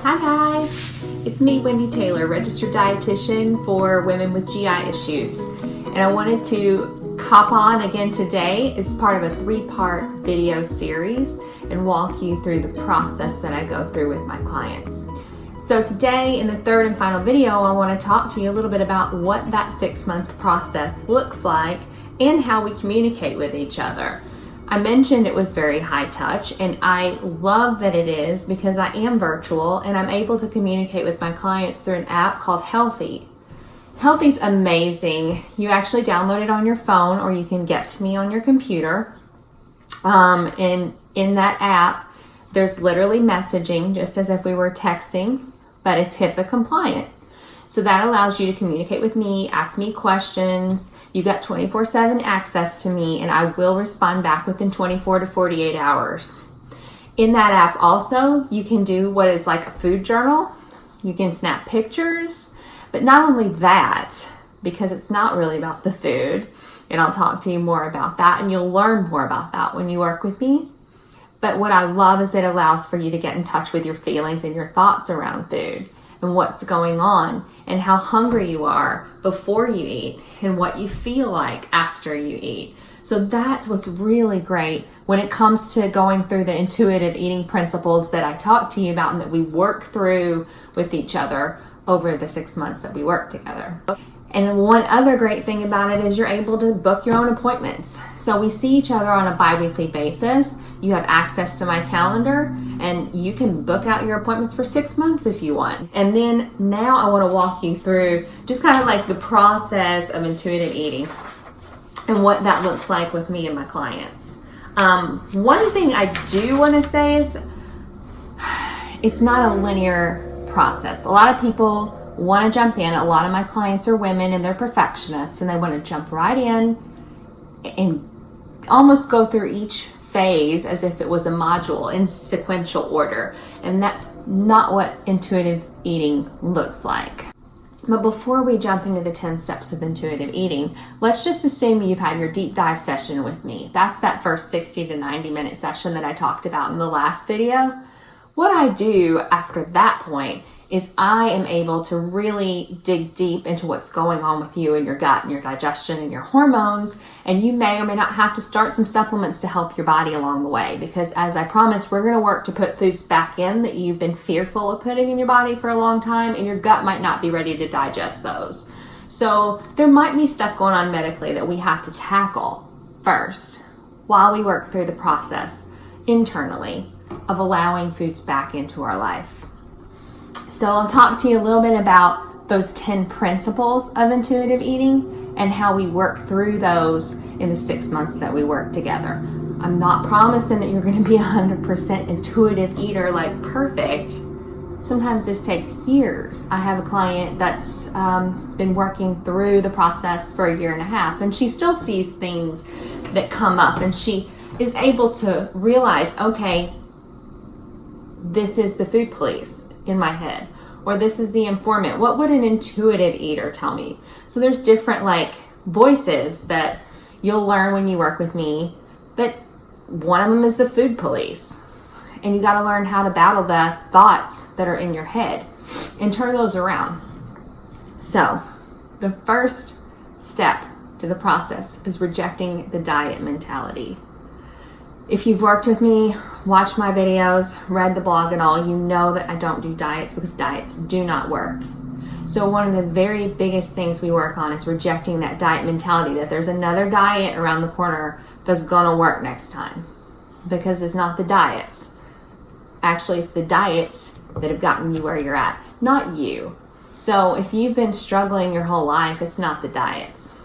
Hi guys, it's me, Wendy Taylor, registered dietitian for women with GI issues. And I wanted to hop on again today. It's part of a 3-part video series and walk you through the process that I go through with my clients. So today, in the third and final video, I want to talk to you a little bit about what that 6-month process looks like and how we communicate with each other. I mentioned it was very high touch, and I love that it is because I am virtual and I'm able to communicate with my clients through an app called Healthy. Healthy's amazing. You actually download it on your phone or you can get to me on your computer. And in that app, there's literally messaging just as if we were texting, but it's HIPAA compliant. So that allows you to communicate with me, ask me questions. You got 24/7 access to me, and I will respond back within 24 to 48 hours. In that app also, you can do what is like a food journal. You can snap pictures, but not only that, because it's not really about the food, and I'll talk to you more about that, and you'll learn more about that when you work with me. But what I love is it allows for you to get in touch with your feelings and your thoughts around food, and what's going on, and how hungry you are before you eat, and what you feel like after you eat. So that's what's really great when it comes to going through the intuitive eating principles that I talked to you about and that we work through with each other over the 6 months that we work together. And one other great thing about it is you're able to book your own appointments. So we see each other on a bi-weekly basis. You have access to my calendar and you can book out your appointments for 6 months if you want. And then now I want to walk you through just kind of like the process of intuitive eating and what that looks like with me and my clients. One thing I do want to say is it's not a linear process. A lot of people want to jump in. A lot of my clients are women and they're perfectionists and they want to jump right in and almost go through each phase as if it was a module in sequential order. And that's not what intuitive eating looks like. But before we jump into the 10 steps of intuitive eating, let's just assume you've had your deep dive session with me. That's that first 60 to 90 minute session that I talked about in the last video. What I do after that point is I am able to really dig deep into what's going on with you and your gut and your digestion and your hormones. And you may or may not have to start some supplements to help your body along the way. Because as I promised, we're going to work to put foods back in that you've been fearful of putting in your body for a long time, and your gut might not be ready to digest those. So there might be stuff going on medically that we have to tackle first while we work through the process internally of allowing foods back into our life. So I'll talk to you a little bit about those 10 principles of intuitive eating and how we work through those in the 6 months that we work together. I'm not promising that you're going to be 100% intuitive eater, like perfect. Sometimes this takes years. I have a client that's been working through the process for 1.5 years, and she still sees things that come up, and she is able to realize, okay, this is the food police in my head, or this is the informant. What would an intuitive eater tell me? So there's different like voices that you'll learn when you work with me, but one of them is the food police, and you got to learn how to battle the thoughts that are in your head and turn those around. So the first step to the process is rejecting the diet mentality. If you've worked with me, watched my videos, read the blog and all, you know that I don't do diets because diets do not work. So one of the very biggest things we work on is rejecting that diet mentality, that there's another diet around the corner that's gonna work next time. Because it's not the diets. Actually, it's the diets that have gotten you where you're at, not you. So if you've been struggling your whole life, it's not the diets.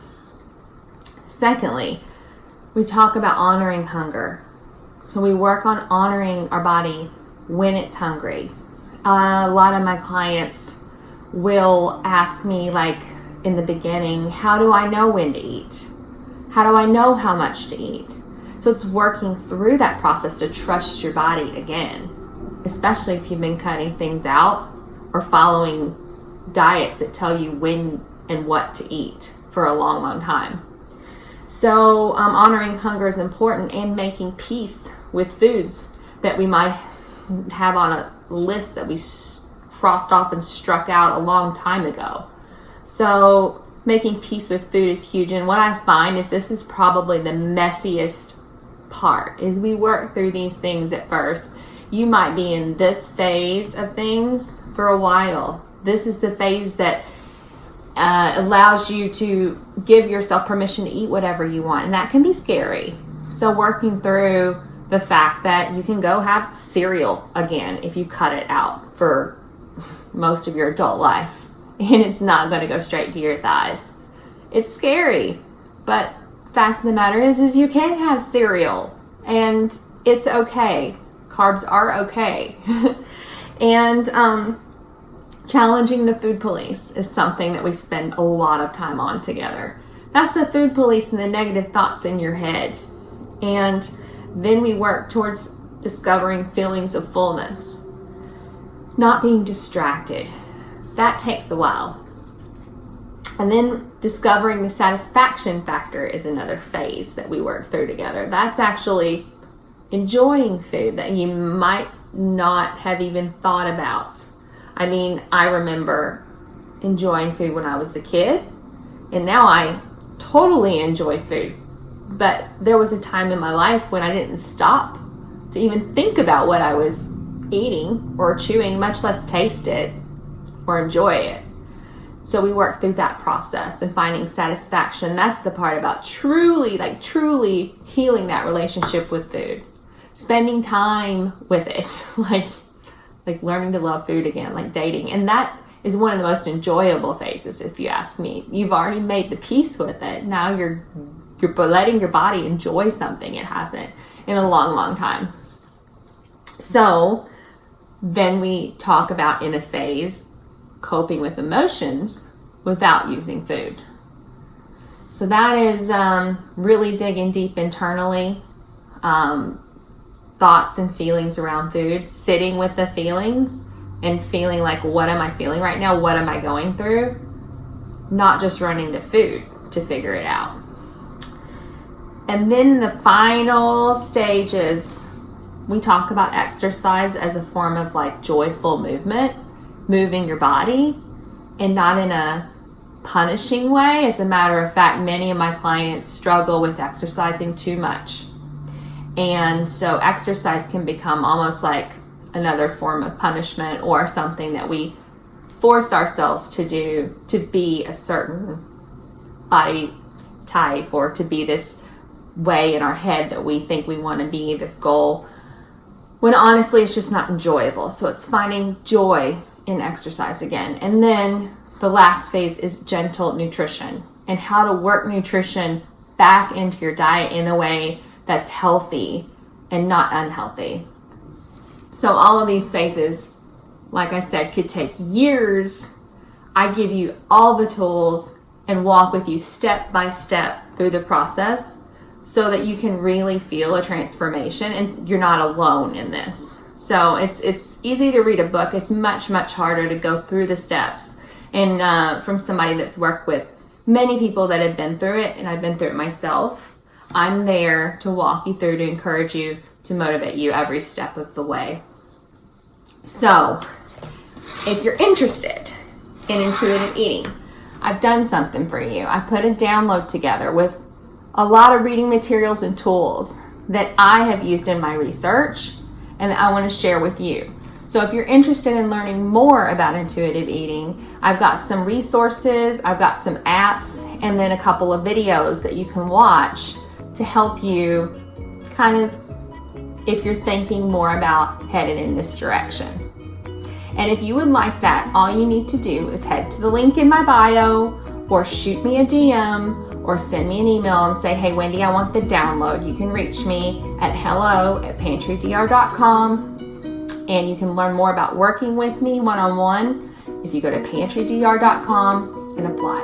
Secondly, we talk about honoring hunger. So we work on honoring our body when it's hungry. A lot of my clients will ask me, like in the beginning, how do I know when to eat? How do I know how much to eat? So it's working through that process to trust your body again, especially if you've been cutting things out or following diets that tell you when and what to eat for a long, long time. So honoring hunger is important, and making peace with foods that we might have on a list that we crossed off and struck out a long time ago. So making peace with food is huge. And what I find is this is probably the messiest part, is we work through these things at first. You might be in this phase of things for a while. This is the phase that allows you to give yourself permission to eat whatever you want. And that can be scary. So working through the fact that you can go have cereal again if you cut it out for most of your adult life, and it's not going to go straight to your thighs. It's scary, but fact of the matter is you can have cereal and it's okay. Carbs are okay. And challenging the food police is something that we spend a lot of time on together. That's the food police and the negative thoughts in your head. And then we work towards discovering feelings of fullness, not being distracted. That takes a while. And then discovering the satisfaction factor is another phase that we work through together. That's actually enjoying food that you might not have even thought about. I mean, I remember enjoying food when I was a kid, and now I totally enjoy food. But there was a time in my life when I didn't stop to even think about what I was eating or chewing, much less taste it or enjoy it. So we work through that process and finding satisfaction. That's the part about truly healing that relationship with food. Spending time with it, like learning to love food again, like dating. And that is one of the most enjoyable phases, if you ask me. You've already made the peace with it. Now you're letting your body enjoy something it hasn't in a long, long time. So then we talk about, in a phase, coping with emotions without using food. So that is really digging deep internally, thoughts and feelings around food, sitting with the feelings and feeling like, what am I feeling right now? What am I going through? Not just running to food to figure it out. And then the final stages, we talk about exercise as a form of like joyful movement, moving your body, and not in a punishing way. As a matter of fact, many of my clients struggle with exercising too much. And so exercise can become almost like another form of punishment, or something that we force ourselves to do to be a certain body type, or to be this way in our head that we think we want to be, this goal, when honestly it's just not enjoyable. So it's finding joy in exercise again. And then the last phase is gentle nutrition, and how to work nutrition back into your diet in a way that's healthy and not unhealthy. So all of these phases, like I said, could take years. I give you all the tools and walk with you step by step through the process so that you can really feel a transformation, and you're not alone in this. So it's easy to read a book. It's much, much harder to go through the steps. And from somebody that's worked with many people that have been through it, and I've been through it myself, I'm there to walk you through, to encourage you, to motivate you every step of the way. So if you're interested in intuitive eating, I've done something for you. I put a download together with a lot of reading materials and tools that I have used in my research and that I want to share with you. So if you're interested in learning more about intuitive eating, I've got some resources, I've got some apps, and then a couple of videos that you can watch to help you kind of, if you're thinking more about headed in this direction. And if you would like that, all you need to do is head to the link in my bio, or shoot me a DM, or send me an email and say, hey Wendy, I want the download. You can reach me at hello@pantrydr.com, and you can learn more about working with me one-on-one if you go to pantrydr.com and apply.